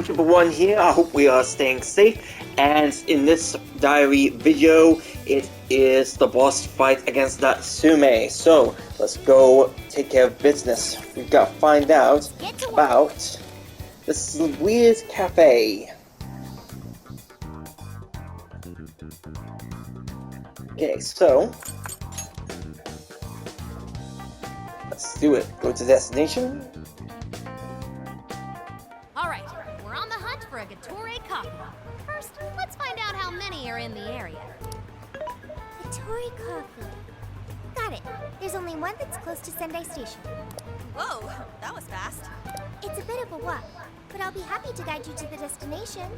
Storm201 here. I hope we are staying safe. And in this diary video, it is the boss fight against Natsume. So let's go take care of business. We've got to find out about this weird cafe. Okay, so let's do it. Go to destination. Alright, we're on the hunt for a Gatore coffee. First, let's find out how many are in the area. Gatore coffee. Got it. There's only one that's close to Sendai Station. Whoa, that was fast. It's a bit of a walk, but I'll be happy to guide you to the destination.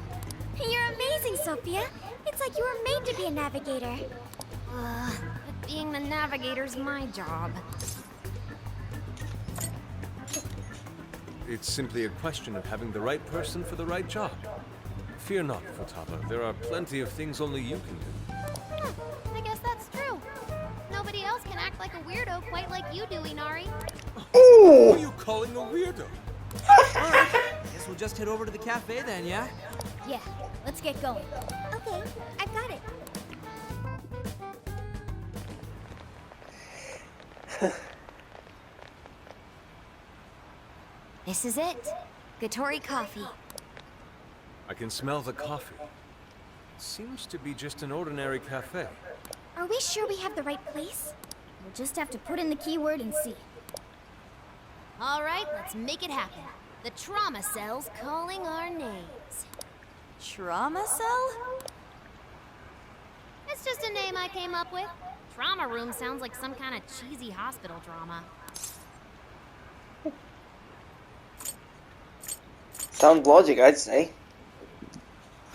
You're amazing, Sophia. It's like you were made to be a navigator. But being the navigator's my job. It's simply a question of having the right person for the right job. Fear not, Futaba. There are plenty of things only you can do. I guess that's true. Nobody else can act like a weirdo quite like you do, Inari. Who are you calling a weirdo? Alright, guess we'll just head over to the cafe then, yeah? Yeah, let's get going. Okay, I've got it. This is it. Gatore coffee. I can smell the coffee. Seems to be just an ordinary cafe. Are we sure we have the right place? We'll just have to put in the keyword and see. Alright, let's make it happen. The trauma cell's calling our names. Trauma cell? It's just a name I came up with. Trauma room sounds like some kind of cheesy hospital drama. Sound logic, I'd say.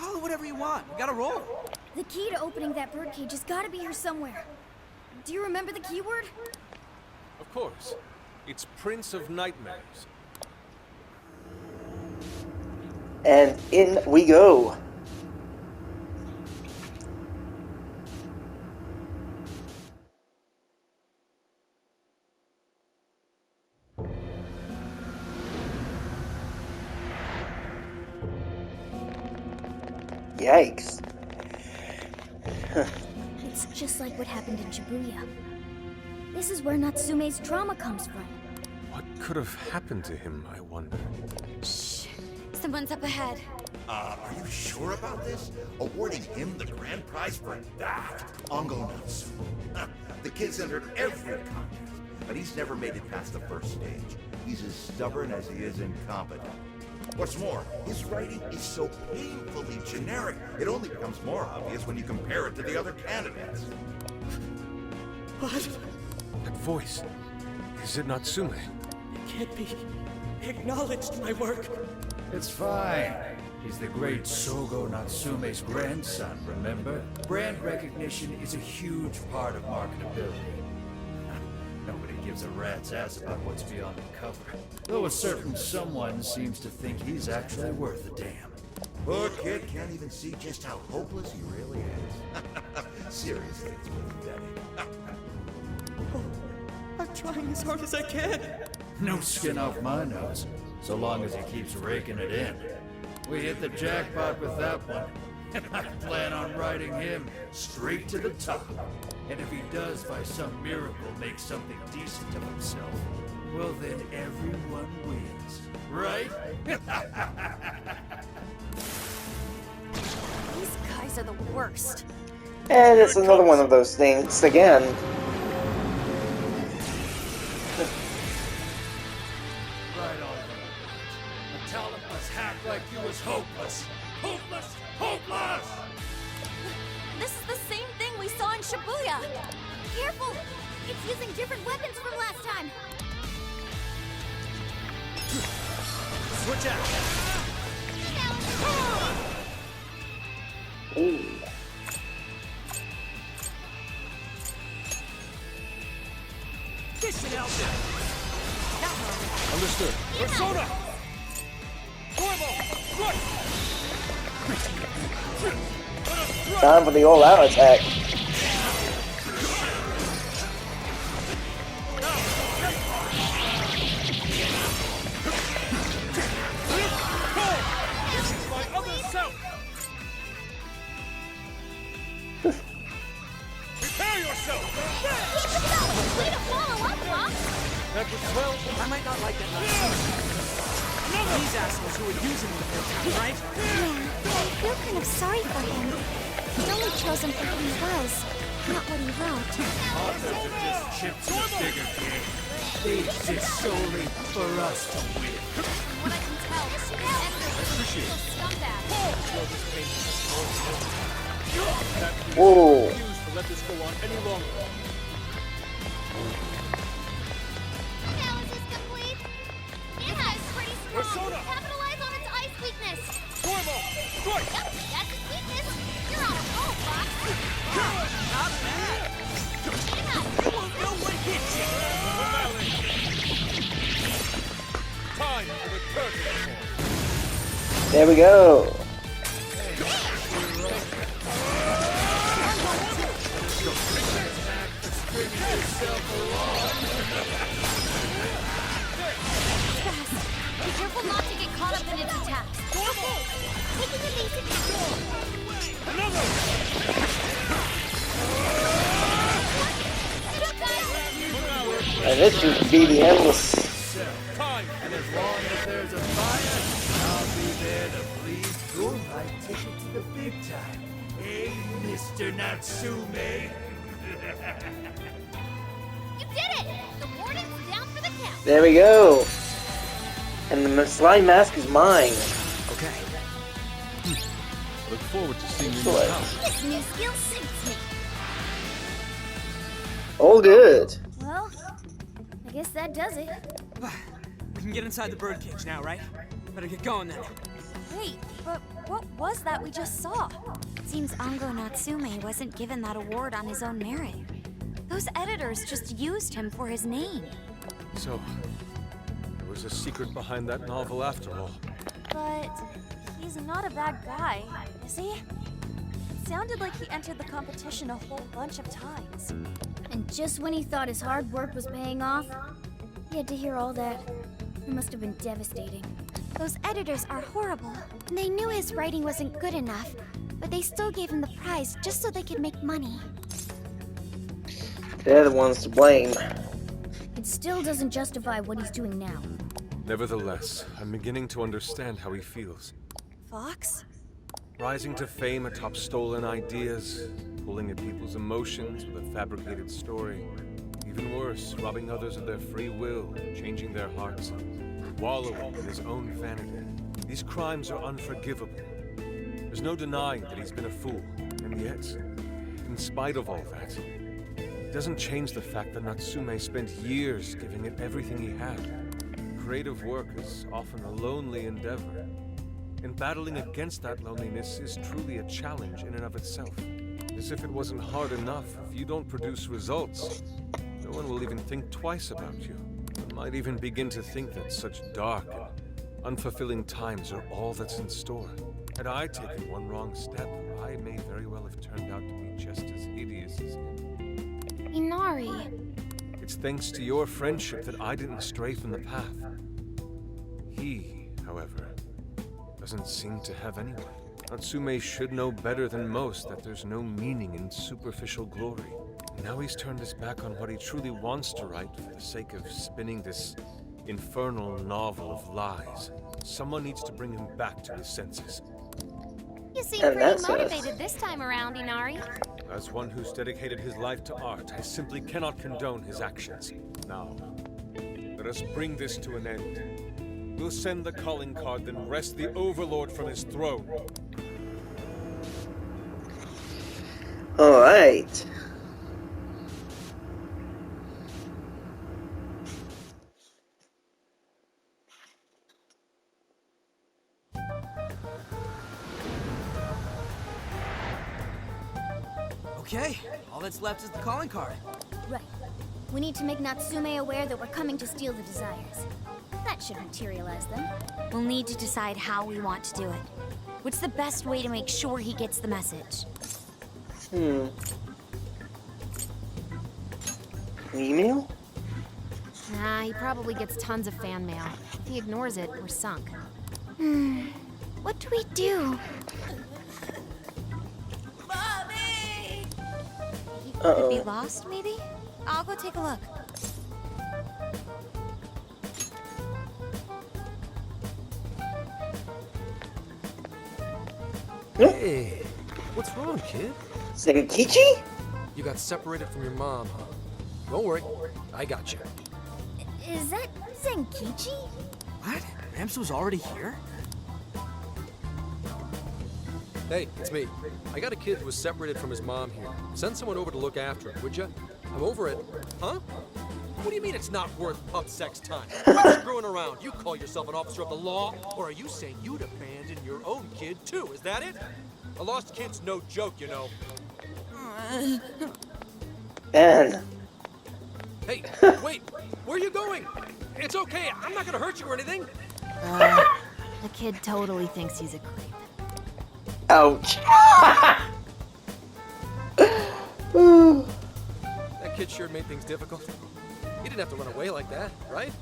Oh, whatever you want. We gotta roll. The key to opening that birdcage has got to be here somewhere. Do you remember the keyword? Of course. It's Prince of Nightmares. And in we go. Yikes. It's just like what happened in Shibuya. This is where Natsume's trauma comes from. What could have happened to him, I wonder? Shh. Someone's up ahead. Are you sure about this? Awarding him the grand prize for that? Ando Natsume. The kid's entered every contest, but he's never made it past the first stage. He's as stubborn as he is incompetent. What's more, his writing is so painfully generic, it only becomes more obvious when you compare it to the other candidates. What? That voice. Is it Natsume? It can't be acknowledged, my work. It's fine. He's the great Sogo Natsume's grandson, remember? Brand recognition is a huge part of marketability. Nobody gives a rat's ass about what's beyond the cover. Though a certain someone seems to think he's actually worth a damn. Poor kid can't even see just how hopeless he really is. Seriously, it's pathetic. I'm trying as hard as I can. No skin off my nose, so long as he keeps raking it in. We hit the jackpot with that one, and I plan on riding him straight to the top. And if he does by some miracle make something decent of himself, well then everyone wins, right? These guys are the worst. And it's another one of those things again. Right on. A talentless hack like you was hopeless. Hopeless! Hopeless! This is the same thing we saw in Shibuya. Careful! It's using different weapons from last time. Switch out. Ooh. Dish it out there. Understood. Persona! Time for the all-out attack. Way to follow up, Fox! That was well. I might not like that Natsume. These assholes who are using him the whole time, right? Yeah, I feel kind of sorry for him. He only chose him for who he was, not what he wrote. Others are just chips in a bigger game. They exist solely for us to win. What I can tell, Endo is a scumbag. Whoa. Refuse to let this go on any longer. Analysis complete. Anna is pretty strong. Persona! Capitalize on its ice weakness. Tormo! Strike! Yep, that's its weakness. You're on a roll, Fox. Not bad. Anna, You won't know what hit you. Time for the curtain. There we go. be careful not to get caught up in its attacks. Taking it easy. And this should be the endless. And as long as there's a fire, I'll be there to please your right ticket to the big time. Hey, Mr. Natsume. You did it! The warden's down for the count. There we go. And the slime mask is mine. Okay. Look forward to seeing you in Excellent. the house. This new skill suits me. All good. Well, I guess that does it. We can get inside the birdcage now, right? Better get going then. Wait, but what was that we just saw? Seems Ando Natsume wasn't given that award on his own merit. Those editors just used him for his name. So, there was a secret behind that novel after all. But he's not a bad guy, is he? It sounded like he entered the competition a whole bunch of times. And just when he thought his hard work was paying off, he had to hear all that. It must have been devastating. Those editors are horrible. They knew his writing wasn't good enough, but they still gave him the prize just so they could make money. They're the ones to blame. It still doesn't justify what he's doing now. Nevertheless, I'm beginning to understand how he feels. Fox? Rising to fame atop stolen ideas, pulling at people's emotions with a fabricated story. Even worse, robbing others of their free will, changing their hearts, wallowing in his own vanity. These crimes are unforgivable. There's no denying that he's been a fool, and yet, in spite of all that, it doesn't change the fact that Natsume spent years giving it everything he had. Creative work is often a lonely endeavor, and battling against that loneliness is truly a challenge in and of itself. As if it wasn't hard enough, if you don't produce results, no one will even think twice about you. One might even begin to think that such dark and unfulfilling times are all that's in store. Had I taken one wrong step, I may very well have turned out to be just as hideous as him. Inari. It's thanks to your friendship that I didn't stray from the path. He, however, doesn't seem to have anyone. Natsume should know better than most that there's no meaning in superficial glory. Now he's turned his back on what he truly wants to write for the sake of spinning this infernal novel of lies. Someone needs to bring him back to his senses. You seem And pretty that's motivated this time around, Inari. As one who's dedicated his life to art, I simply cannot condone his actions. Now, let us bring this to an end. We'll send the calling card, then wrest the Overlord from his throne. Alright. Okay, all that's left is the calling card. Right. We need to make Natsume aware that we're coming to steal the desires. That should materialize them. We'll need to decide how we want to do it. What's the best way to make sure he gets the message? Email? Nah, he probably gets tons of fan mail. If he ignores it, we're sunk. What do we do? Mommy! He Could be lost, maybe? I'll go take a look. Hey, what's wrong, kid? Senkichi? You got separated from your mom, huh? Don't worry, I got you. Is that Zenkichi? What? Gramps was already here? Hey, it's me. I got a kid who was separated from his mom here. Send someone over to look after him, would you? I'm over it. Huh? What do you mean it's not worth pup sex time? What's screwing around? You call yourself an officer of the law? Or are you saying you'd abandon your own kid, too? Is that it? A lost kid's no joke, you know. And Hey, wait! Where are you going? It's okay, I'm not gonna hurt you or anything. The kid totally thinks he's a creep. ouch. That kid sure made things difficult. He didn't have to run away like that, right?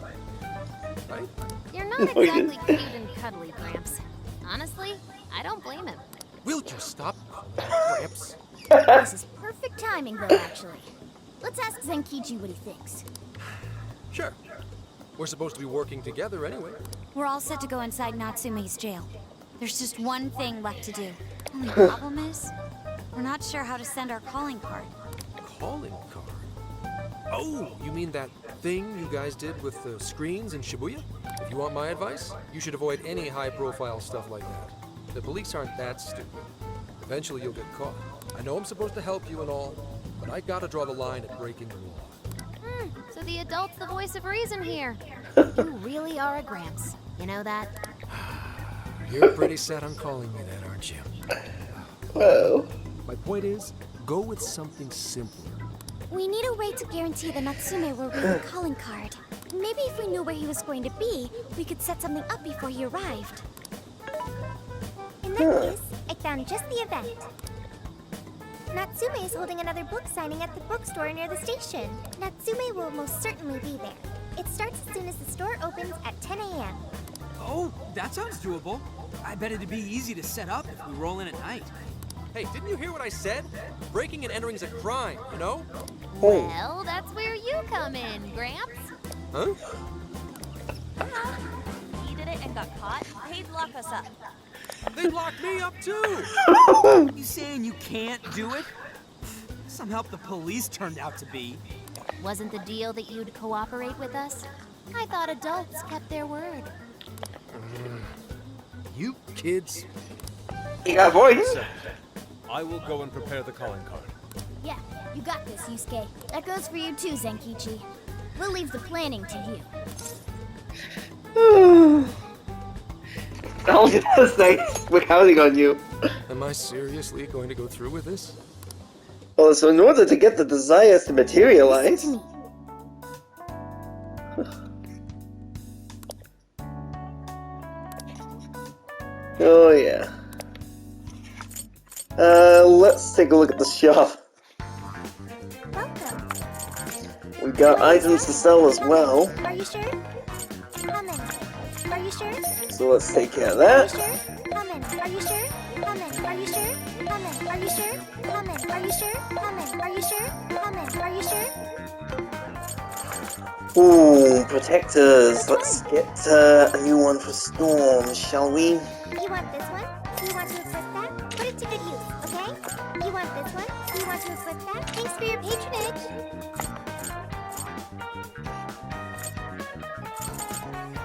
Right? You're not exactly cute and cuddly, Gramps. Honestly, I don't blame him. We'll just stop Gramps. This is perfect timing, though, actually. Let's ask Zenkichi what he thinks. Sure. We're supposed to be working together anyway. We're all set to go inside Natsume's jail. There's just one thing left to do. Only problem is, we're not sure how to send our calling card. Calling card? Oh, you mean that thing you guys did with the screens in Shibuya? If you want my advice, you should avoid any high-profile stuff like that. The police aren't that stupid. Eventually you'll get caught. I know I'm supposed to help you and all, but I gotta draw the line at breaking the law. So the adult's the voice of reason here. You really are a Gramps. You know that? You're pretty set on calling me that, aren't you? Whoa. My point is, go with something simpler. We need a way to guarantee that Natsume will read the calling card. Maybe if we knew where he was going to be, we could set something up before he arrived. In that case, I found just the event. Natsume is holding another book signing at the bookstore near the station. Natsume will most certainly be there. It starts as soon as the store opens at 10 a.m. Oh, that sounds doable. I bet it'd be easy to set up if we roll in at night. Hey, didn't you hear what I said? Breaking and entering's a crime, you know? Well, that's where you come in, Gramps. Huh? He did it and got caught. They'd lock us up. They locked me up too! You saying you can't do it? Some help the police turned out to be. Wasn't the deal that you'd cooperate with us? I thought adults kept their word. You kids. You got voice. So, I will go and prepare the calling card. Yeah, you got this, Yusuke. That goes for you too, Zenkichi. We'll leave the planning to you. I was gonna say, we're counting on you. Am I seriously going to go through with this? Well, so in order to get the desires to materialize... Listen to me. Oh yeah. Let's take a look at the shop. Welcome. We got items to sell as well, Are you sure? Come in. Are you sure? so let's take care of Are you that. sure? Come in. Are you sure? Come in. Are you sure? Come in. Are you sure? Come in. Are you sure? Come in. Are you sure? Come in. Are you sure? Ooh, protectors. Let's get a new one for Storm, shall we? You want this one? Do you want to equip that? Put it to good use, okay? You want this one? Do you want to equip that? Thanks for your patronage.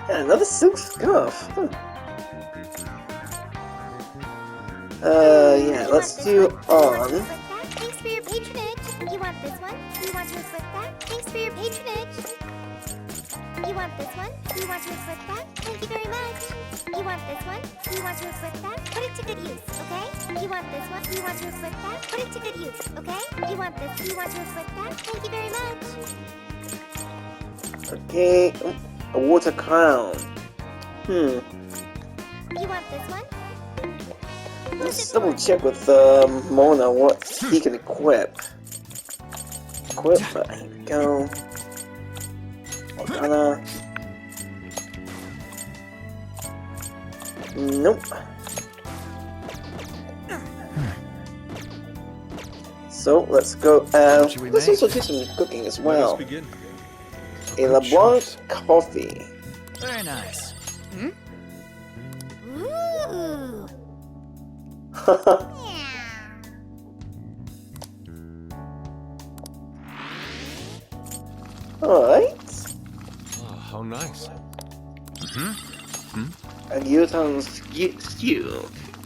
And another silk scarf. Huh. Yeah, let's do on. Thanks for your patronage. You want this one? Do you want to equip that? Thanks for your patronage. You want this one? Do you want to equip that? Thank you very much. You want this one? Do you want to equip that? Put it to good use, okay? You want this one? Do you want to equip that? Put it to good use, okay? You want this? Do you want to equip that? Thank you very much. Okay, a water crown. You want this one? Let's double check with Mona what he can equip. Equip, here we go. Organa. Nope. So let's go. should we Let's make? also do some cooking as Let well. us begin. A LeBlanc coffee. Very nice. Ooh. Alright. Oh, how nice. A gyutan stew.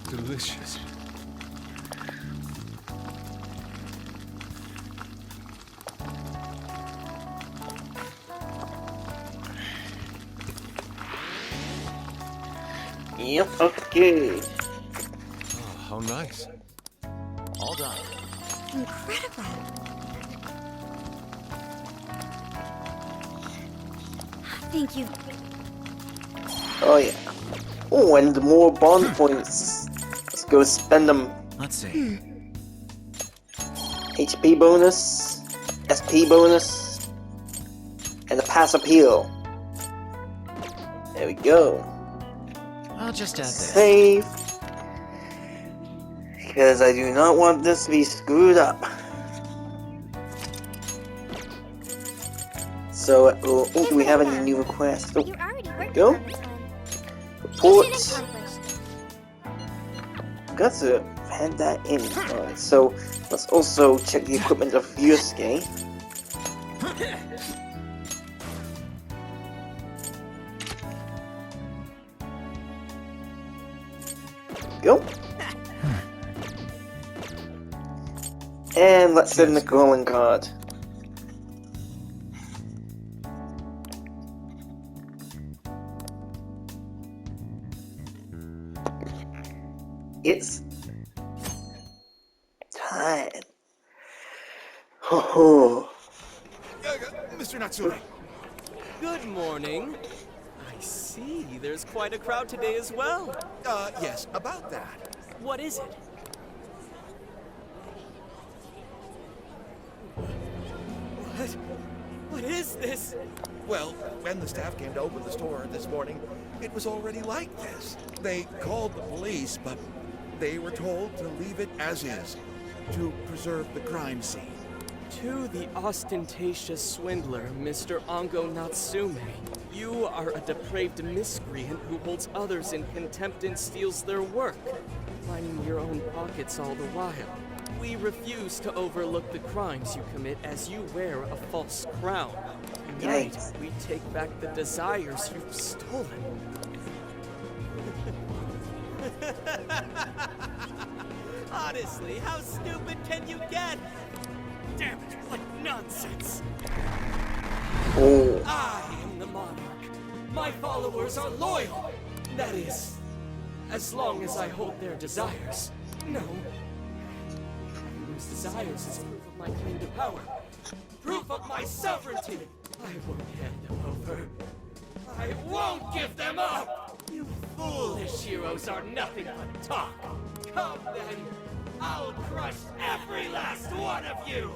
Delicious. Yep, okay. Oh, how nice. All done. Incredible. Thank you. Oh yeah. Oh, and more bond points. Let's go spend them. Let's see. HP bonus, SP bonus, and the pass appeal. There we go. I'll just add this. Save. Because I do not want this to be screwed up. So, oh, do we have any new requests? Oh, You're already working Go. on this one. reports. Mission accomplished. Got to hand that in. Alright, so let's also check the equipment of Yusuke. Go. And let's send the calling card. It's time. Ho ho. Mr. Natsume. Good morning. I see. There's quite a crowd today as well. Yes, about that. What is it? What is this? Well, when the staff came to open the store this morning, it was already like this. They called the police, but they were told to leave it as is, to preserve the crime scene. To the ostentatious swindler, Mr. Ando Natsume. You are a depraved miscreant who holds others in contempt and steals their work, lining your own pockets all the while. We refuse to overlook the crimes you commit as you wear a false crown. Tonight, Yikes. we take back the desires you've stolen. Honestly, how stupid can you get? Damn it, what nonsense! Oh. I am the monarch. My followers are loyal. That is, as long as I hold their desires. No. Whose desires is proof of my claim to power. Proof of my sovereignty. I won't hand them over. I won't give them up! You foolish heroes are nothing but talk. Come then, I'll crush every last one of you!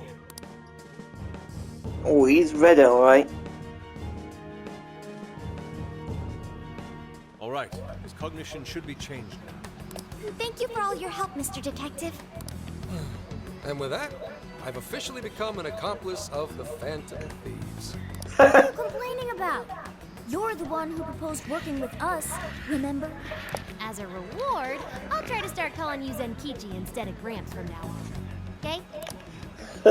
Oh, he's ready, alright. All right, his cognition should be changed now. Thank you for all your help, Mr. Detective. And with that, I've officially become an accomplice of the Phantom Thieves. What are you complaining about? You're the one who proposed working with us, remember? As a reward, I'll try to start calling you Zenkichi instead of Gramps from now on.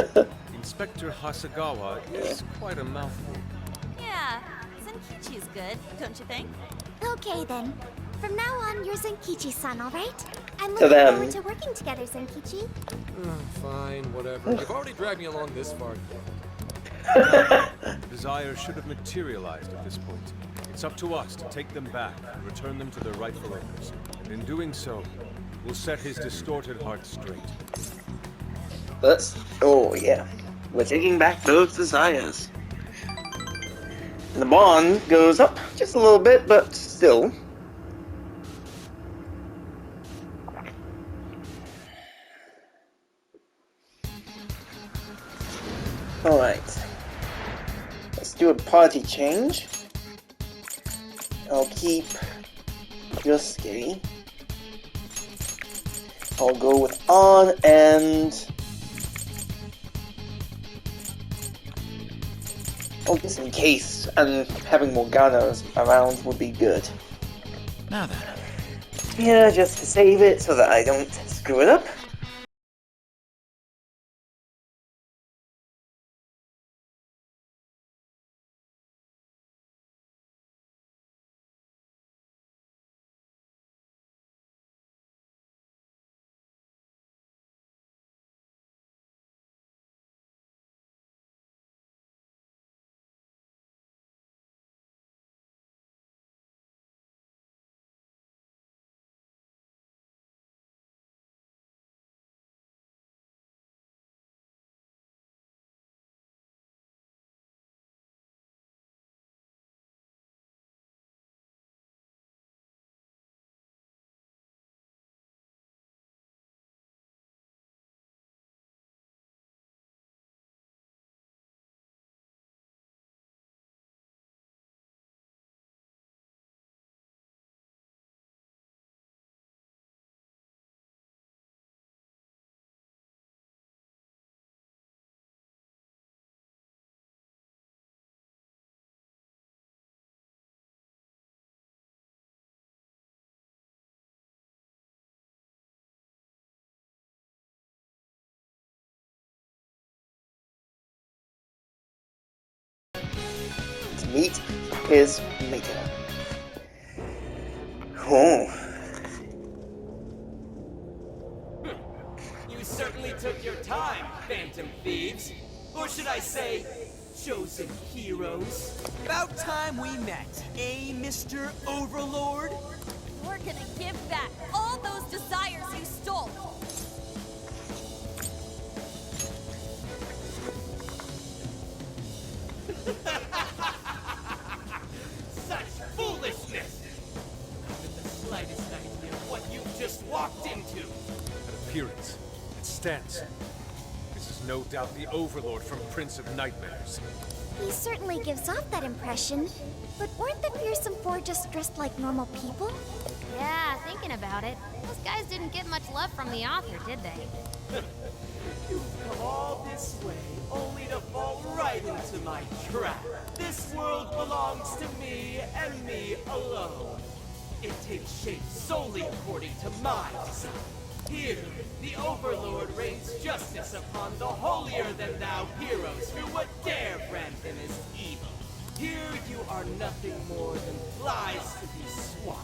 Okay? Inspector Hasegawa is quite a mouthful. Yeah, Zenkichi's good, don't you think? Okay then. From now on, you're Zenkichi-san, alright? I'm To looking them. forward to working together, Zenkichi. Fine, whatever. You've already dragged me along this far. Desire should have materialized at this point. It's up to us to take them back and return them to their rightful owners. And in doing so, we'll set his distorted heart straight. Oh yeah. We're taking back those desires. The bond goes up just a little bit, but still. Alright. Let's do a party change. I'll keep Yusuke. I'll go with On and Oh, just in case, and having Morganas around would be good. Now then. Yeah, just to save it so that I don't screw it up. To meet his maker. Oh. You certainly took your time, Phantom Thieves. Or should I say, chosen heroes. About time we met, eh, Mr. Overlord? We're gonna give back all those desires you stole. Such foolishness! Not with the slightest idea of what you just walked into. That appearance, that stance. This is no doubt the Overlord from Prince of Nightmares. He certainly gives off that impression. But weren't the fearsome four just dressed like normal people? Yeah, thinking about it, those guys didn't get much love from the author, did they? You've come all this way, only to fall right into my trap. This world belongs to me and me alone. It takes shape solely according to my design. Here, the Overlord rains justice upon the holier-than-thou heroes who would dare brand him as evil. Here you are nothing more than flies to be swatted.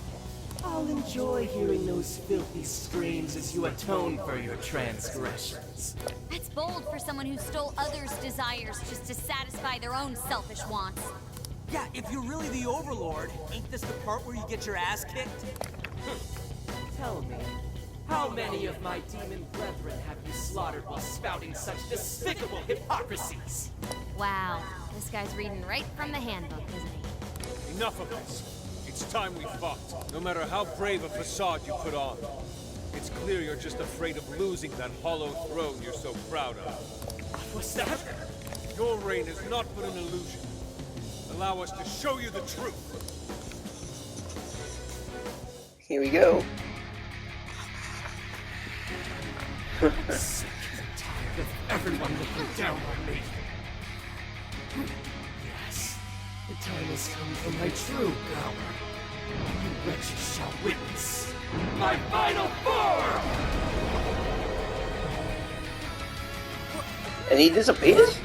I'll enjoy hearing those filthy screams as you atone for your transgressions. That's bold for someone who stole others' desires just to satisfy their own selfish wants. Yeah, if you're really the Overlord, ain't this the part where you get your ass kicked? Tell me, how many of my demon brethren have you slaughtered while spouting such despicable hypocrisies? Wow, this guy's reading right from the handbook, isn't he? Enough of this. It's time we fought, no matter how brave a facade you put on. It's clear you're just afraid of losing that hollow throne you're so proud of. What's that? Your reign is not but an illusion. Allow us to show you the truth. Here we go. Sick and tired of everyone looking down on me. Yes, the time has come for my true power. You wretches shall witness my final form! And he disappears?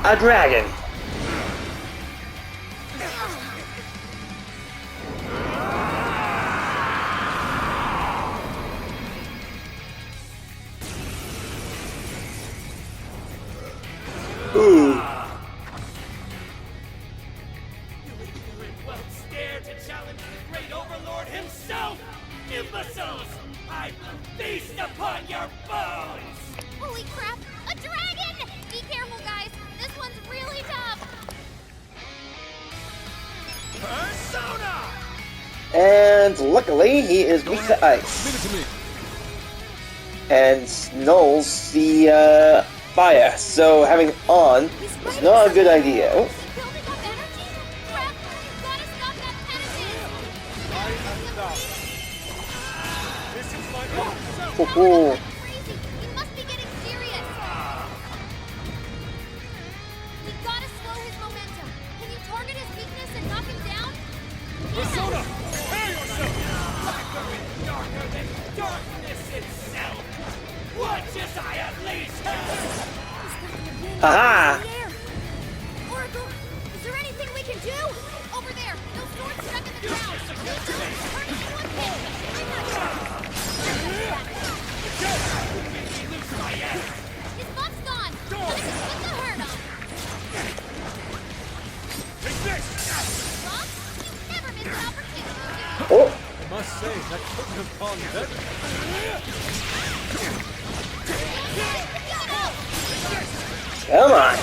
A dragon! Ooh. You ignorant whelps dare to challenge the great Overlord himself! Imbeciles! I will feast upon your bones! Holy crap! A dragon! Be careful, guys. This one's really tough. Persona! And luckily, he is weak to ice. Leave it to me. And Snulls the fire, so having on is not a good idea. Oh. Building up energy? Crap! You gotta stop that Ho-ho. Crazy! He must be getting serious! We gotta slow his momentum. Can you target his weakness and knock him down? Persona, prepare yourself! Darker than darkness itself! What as I unleash Haha! Oracle, is there anything we can do? Over there, no sword stuck in the ground. Turn it into a pit. His buff's gone. Gotta just put the hurt on. Take this! Rob, you never miss an opportunity. Oh! I must say, that couldn't have gone better. Come on!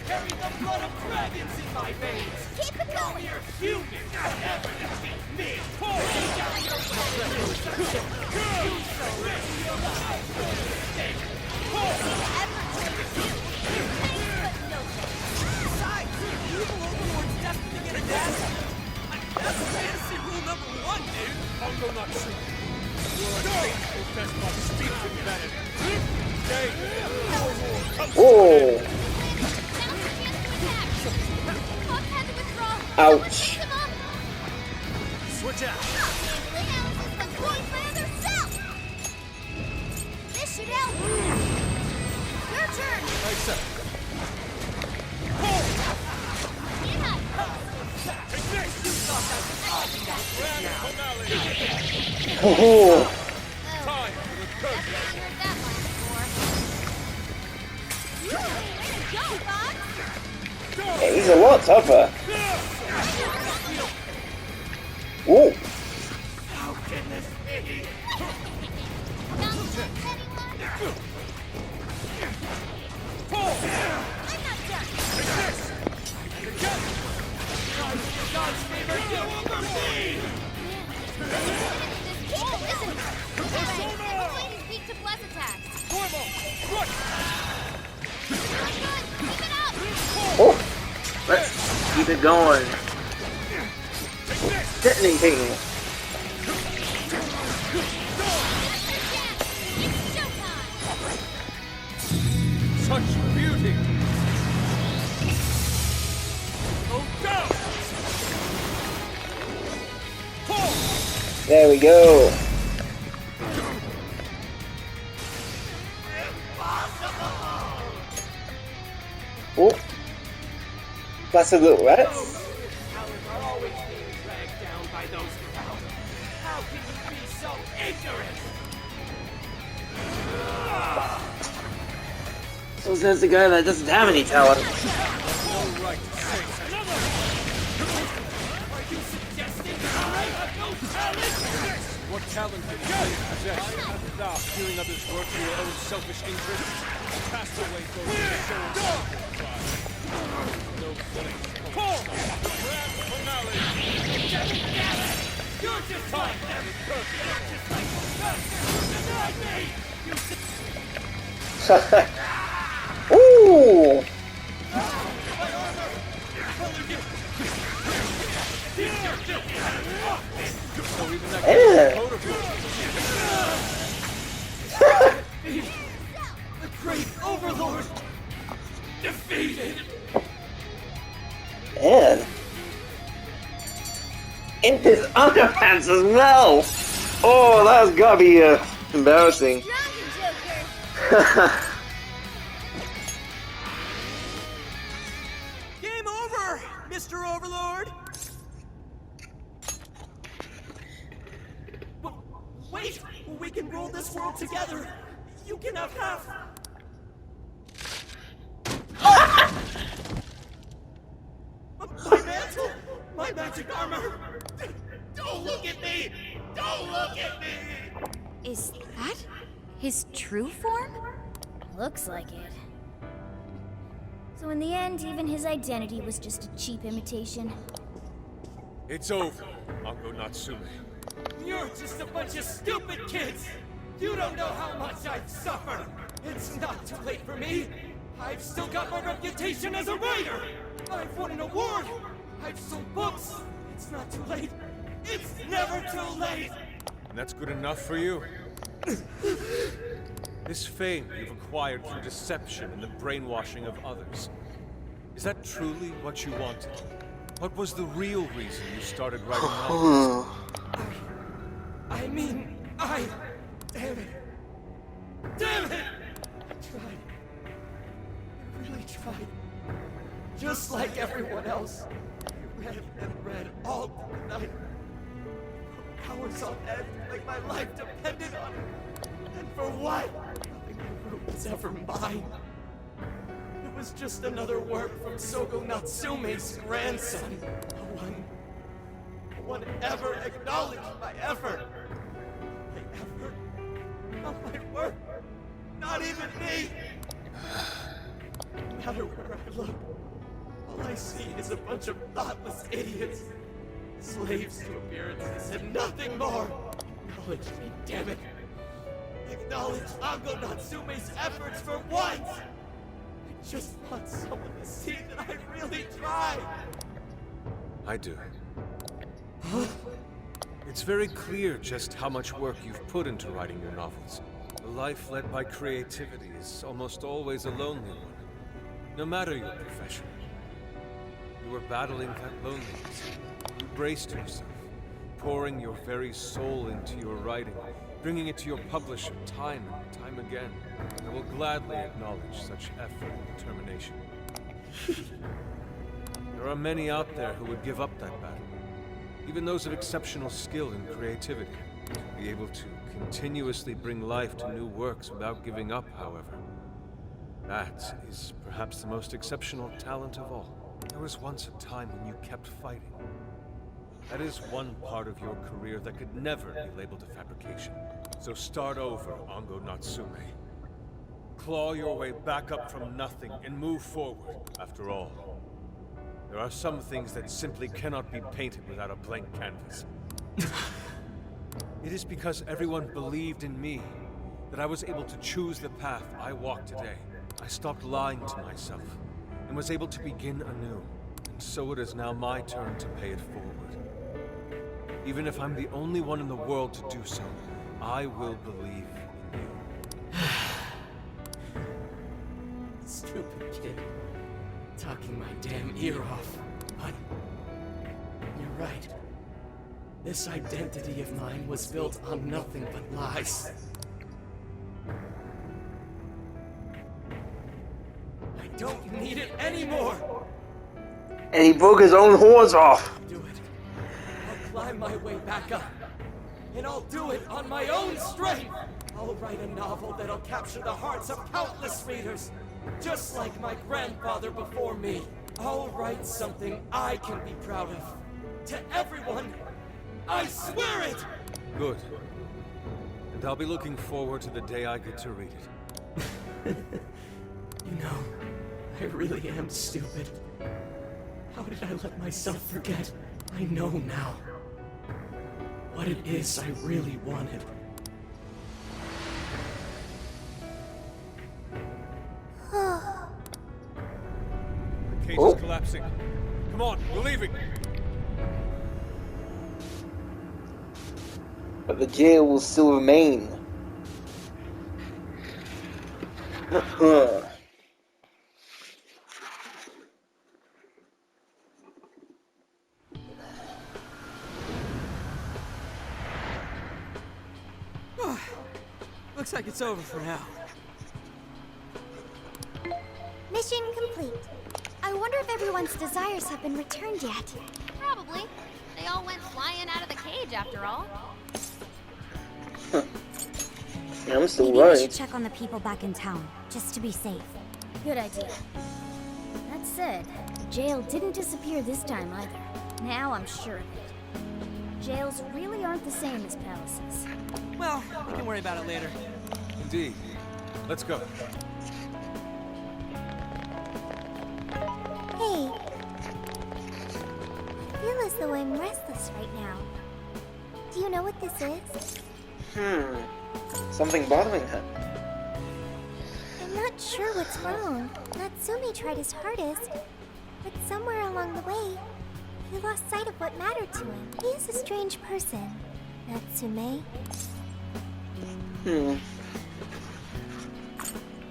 Carry the blood of dragons in my veins! Keep it going. You're human! Never defeat me! Pull down your Besides, evil overlord's destined to get a death! That's fantasy rule number 1, dude! Ando Natsume, you are a faithful despot steeped in vanity. Stay. Whoa! Fox had to withdraw. Ouch. Pick him up. Switch out! Alice is the queen by herself. This should help. Your turn. Accept. Ho-ho! Time for the curse. Definitely heard that line before. Way to go, Fox! Yeah, he's a lot tougher. Ooh! How can this be? Not the petty one. I'm not done. God's favor you over me! This people isn't. Avoid his weak to bless attacks. Normal. Rush. Good. Keep it up. Oh! Let's keep it going. Detonating! It's showtime. Such beauty. Go down. There we go. Oh! That's a little rats. Cowards are always being dragged down by those without. How can you be so ignorant? So says the guy that doesn't have any talent. No right to say so. Are you suggesting I have no talent? What talent do you really possess? Thou, hearing others work for your own selfish interests, cast away those who show sacrifice. No place. The grand finale. You're just like them! You're just like the bastard who denied me! Ooh! So even that Yeah. coat of yours. The great overlord! Defeated! And in his underpants as well. Oh, that's gotta be embarrassing. Joker. Game over, Mr. Overlord! Wait! We can rule this world together! You can have half! My mantle! My magic armor! Don't look at me! Don't look at me! Is that his true form? Looks like it. So in the end, even his identity was just a cheap imitation. It's over, Ando Natsume. You're just a bunch of stupid kids! You don't know how much I've suffered! It's not too late for me! I've still got my reputation as a writer! I've won an award! I've sold books! It's not too late! It's never too late! And that's good enough for you? This fame you've acquired through deception and the brainwashing of others. Is that truly what you wanted? What was the real reason you started writing novels? I mean, damn it! Damn it! I tried. I really tried. Just like everyone else. I read and read all through the night. I was on edge, like my life depended on it. And for what? Nothing I wrote was ever mine. It was just another work from Sogo Natsume's grandson. No one ever acknowledged my effort. My effort, not my work, not even me. No matter where I look, all I see is a bunch of thoughtless idiots. Slaves to appearances and nothing more. Acknowledge me, damn it. Acknowledge Ando Natsume's efforts for once. I just want someone to see that I really tried. I do. It's very clear just how much work you've put into writing your novels. A life led by creativity is almost always a lonely one, no matter your profession. You were battling that loneliness. You braced yourself, pouring your very soul into your writing, bringing it to your publisher time and time again. I will gladly acknowledge such effort and determination. There are many out there who would give up that battle, even those of exceptional skill and creativity. To be able to continuously bring life to new works without giving up, however, that is perhaps the most exceptional talent of all. There was once a time when you kept fighting. That is one part of your career that could never be labeled a fabrication. So start over, Ando Natsume. Claw your way back up from nothing and move forward. After all, there are some things that simply cannot be painted without a blank canvas. It is because everyone believed in me that I was able to choose the path I walk today. I stopped lying to myself and was able to begin anew. And so it is now my turn to pay it forward. Even if I'm the only one in the world to do so, I will believe in you. Stupid kid. Talking my damn ear off. But you're right. This identity of mine was built on nothing but lies. I don't need it anymore! And he broke his own horns off. Do it. I'll climb my way back up. And I'll do it on my own strength! I'll write a novel that'll capture the hearts of countless readers, just like my grandfather before me. I'll write something I can be proud of. To everyone, I swear it! Good. And I'll be looking forward to the day I get to read it. You know, I really am stupid. How did I let myself forget? I know now. What it is I really wanted. The cage is collapsing. Come on, we're leaving! But the jail will still remain. Looks like it's over for now. Mission complete. I wonder if everyone's desires have been returned yet. Probably. They all went flying out of the cage after all. Yeah, I'm still Maybe we worried. should check on the people back in town, just to be safe. Good idea. That said, the jail didn't disappear this time either. Now I'm sure of it. Jails really aren't the same as palaces. Well, we can worry about it later. Indeed. Let's go. Hey. I feel as though I'm restless right now. Do you know what this is? Something bothering her. I'm not sure what's wrong. Natsume tried his hardest, But somewhere along the way, he lost sight of what mattered to him. He is a strange person, Natsume.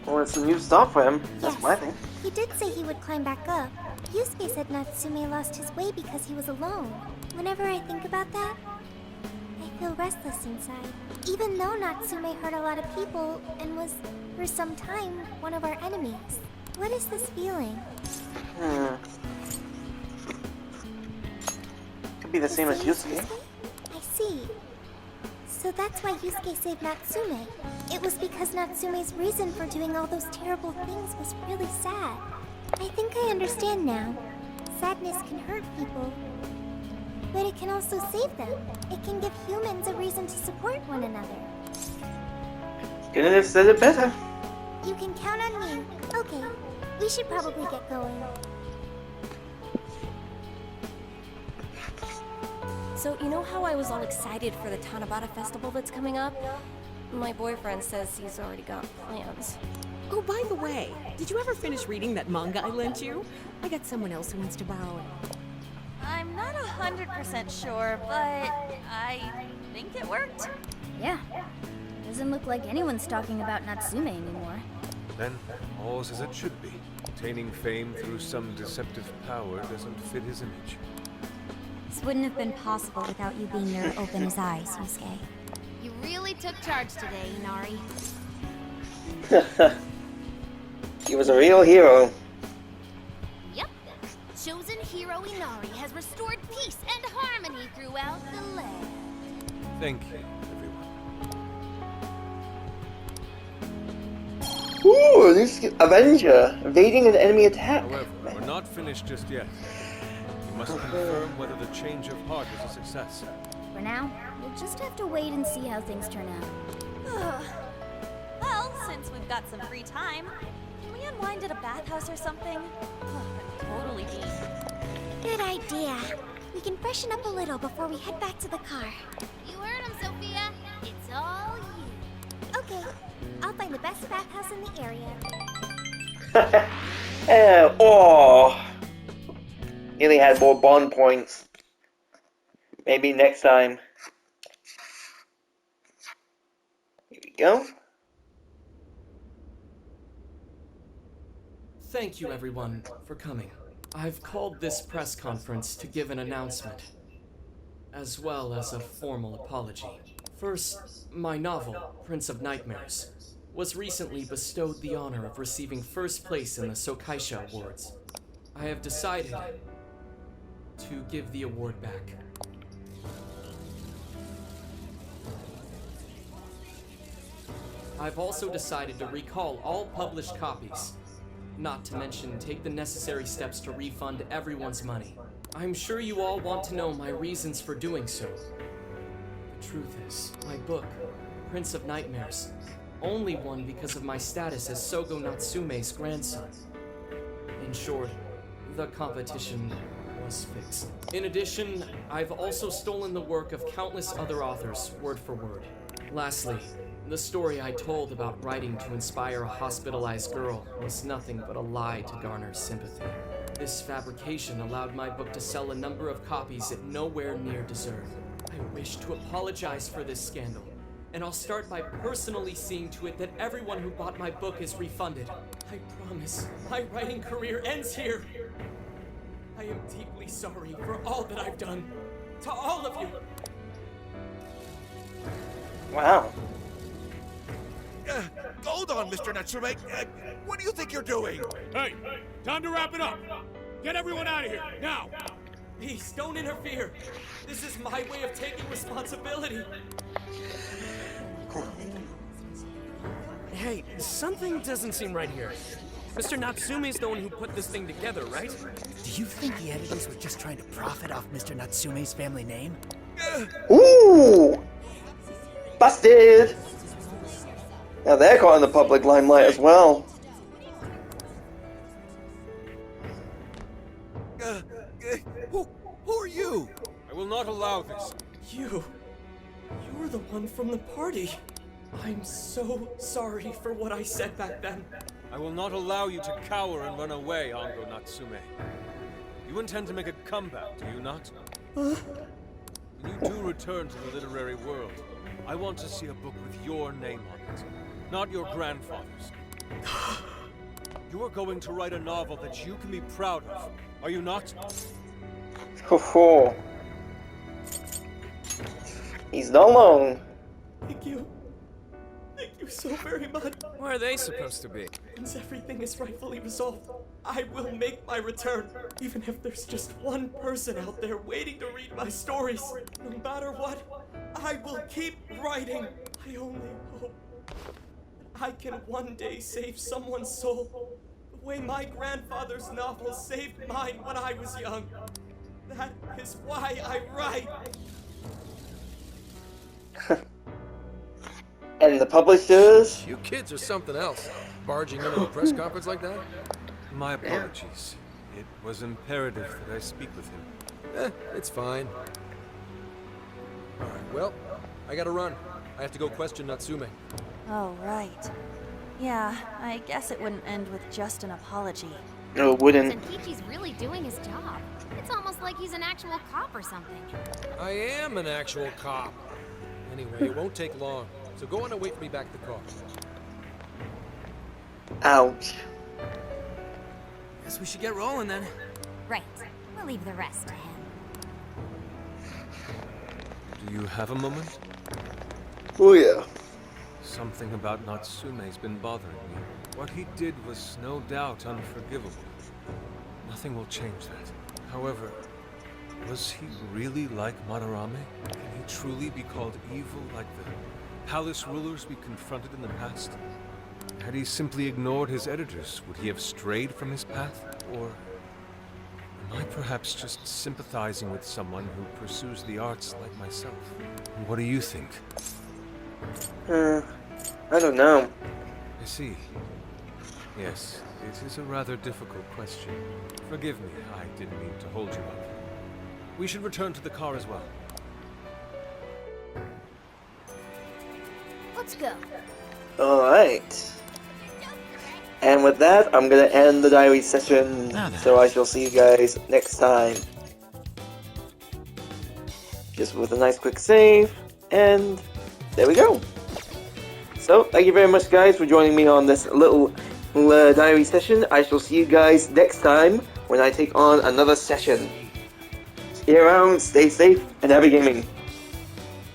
Well, it's some new stuff for him. That's Yes. my thing. He did say he would climb back up. Yusuke said Natsume lost his way because he was alone. Whenever I think about that, I feel restless inside. Even though Natsume hurt a lot of people and was, for some time, one of our enemies. What is this feeling? Could be the same as Yusuke. I see. So that's why Yusuke saved Natsume. It was because Natsume's reason for doing all those terrible things was really sad. I think I understand now. Sadness can hurt people, but it can also save them. It can give humans a reason to support one another. Couldn't have said it better. You can count on me. Okay, we should probably get going. So, you know how I was all excited for the Tanabata festival that's coming up? My boyfriend says he's already got plans. Oh, by the way, did you ever finish reading that manga I lent you? I got someone else who wants to borrow it. I'm not 100% sure, but I think it worked. Yeah. Doesn't look like anyone's talking about Natsume anymore. Then, all's as it should be. Attaining fame through some deceptive power doesn't fit his image. This wouldn't have been possible without you being there to open his eyes, Yusuke. You really took charge today, Inari. He was a real hero. Yep. Chosen hero Inari has restored peace and harmony throughout the land. Thank you, everyone. Ooh, this Avenger evading an enemy attack. However, we're not finished just yet. We must confirm whether the change of heart was a success. For now, we'll just have to wait and see how things turn out. Well, since we've got some free time, can we unwind at a bathhouse or something? Totally be. Good idea. We can freshen up a little before we head back to the car. You heard him, Sophia. It's all you. Okay, I'll find the best bathhouse in the area. Oh. Nearly had more bond points. Maybe next time. Here we go. Thank you, everyone, for coming. I've called this press conference to give an announcement, as well as a formal apology. First, my novel, Prince of Nightmares, was recently bestowed the honor of receiving first place in the Sokaisha Awards. I have decided to give the award back. I've also decided to recall all published copies, not to mention take the necessary steps to refund everyone's money. I'm sure you all want to know my reasons for doing so. The truth is, my book, Prince of Nightmares, only won because of my status as Sogo Natsume's grandson. In short, the competition was fixed. In addition, I've also stolen the work of countless other authors, word for word. Lastly, the story I told about writing to inspire a hospitalized girl was nothing but a lie to garner sympathy. This fabrication allowed my book to sell a number of copies it nowhere near deserved. I wish to apologize for this scandal, and I'll start by personally seeing to it that everyone who bought my book is refunded. I promise, my writing career ends here. I am deeply sorry for all that I've done. To all of you. Wow. Hold on, Mr. Natsume. What do you think you're doing? Hey, time to wrap it up. Get everyone out of here, now. Please, don't interfere. This is my way of taking responsibility. Hey, something doesn't seem right here. Mr. Natsume's the one who put this thing together, right? Do you think the editors were just trying to profit off Mr. Natsume's family name? Ooh! Busted! Now they're caught in the public limelight as well. Who are you? I will not allow this. You were the one from the party. I'm so sorry for what I said back then. I will not allow you to cower and run away, Ando Natsume. You intend to make a comeback, do you not? When you do return to the literary world, I want to see a book with your name on it, not your grandfather's. You are going to write a novel that you can be proud of, are you not? Ho. He's not alone. Thank you. Thank you so very much. Where are they supposed to be? Once everything is rightfully resolved, I will make my return. Even if there's just one person out there waiting to read my stories. No matter what, I will keep writing. I only hope that I can one day save someone's soul. The way my grandfather's novel saved mine when I was young. That is why I write. And the publishers? You kids are something else. Barging into a press conference like that? My apologies. It was imperative that I speak with him. It's fine. Alright, well, I gotta run. I have to go question Natsume. Oh, right. Yeah, I guess it wouldn't end with just an apology. No, it wouldn't. Senkichi's really doing his job. It's almost like he's an actual cop or something. I am an actual cop. Anyway, it won't take long. So go on and wait for me back at the car. Ouch. Guess we should get rolling then. Right. We'll leave the rest to him. Do you have a moment? Oh yeah. Something about Natsume's been bothering me. What he did was no doubt unforgivable. Nothing will change that. However, was he really like Madarame? Can he truly be called evil like the palace rulers we confronted in the past? Had he simply ignored his editors, would he have strayed from his path? Or am I perhaps just sympathizing with someone who pursues the arts like myself? What do you think? I don't know. I see. Yes, it is a rather difficult question. Forgive me, I didn't mean to hold you up. We should return to the car as well. Let's go. Alright. And with that, I'm gonna end the diary session. So I shall see you guys next time. Just with a nice quick save. And there we go. So, thank you very much guys for joining me on this little diary session. I shall see you guys next time when I take on another session. See you around, stay safe, and happy gaming.